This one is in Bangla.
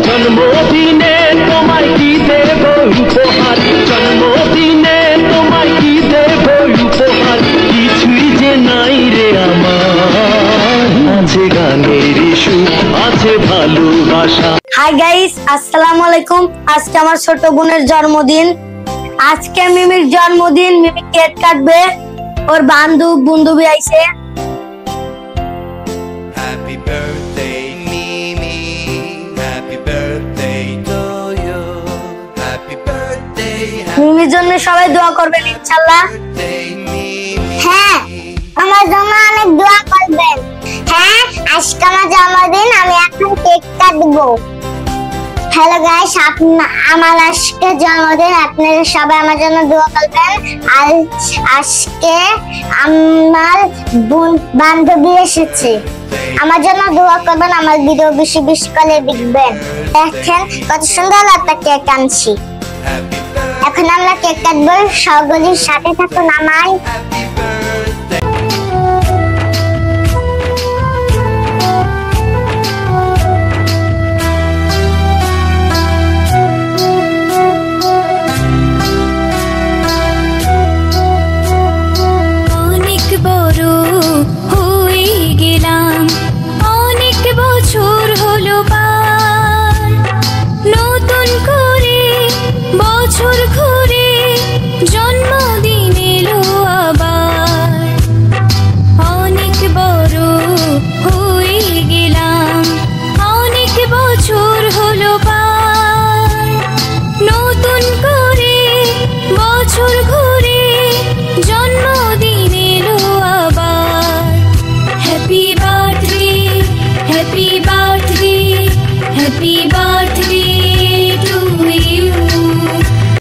জন্মদিনে তোমায় কি দেব উপহার, জন্মদিনে তোমায় কি দেব উপহার, কিছুই যে নাই রে আমার। আছে গানের সুর, আছে ভালোবাসা। হাই গাইস, আসসালামু আলাইকুম। আজকে আমার ছোট বোনের জন্মদিন। আজকে মিমির জন্মদিন। মিমি কেক কাটবে, ওর বান্ধবী আইছে। Happy birthday Mimi, happy birthday to you, happy birthday, মিমির জন্য সবাই দোয়া করবেন ইনশাআল্লাহ। হ্যাঁ, আমার জন্য অনেক দোয়া করবেন। হ্যাঁ, আজকে আমার জন্মদিন, আমি এখন কেক কাটবো। হ্যালো গাইস, আমার আজকে জন্মদিন, আপনারা সবাই আমার জন্য দোয়া করবেন। আর আজকে আমার বান্ধবী এসেছে, আমার জন্য দোয়া করবেন। আমার ভিডিও বেশি বেশি করে দেখবেন। দেখেন কত সুন্দর একটা কেক আনছি। এখন আমরা কেক কাটবো, সকলের সাথে থাকুন আমার।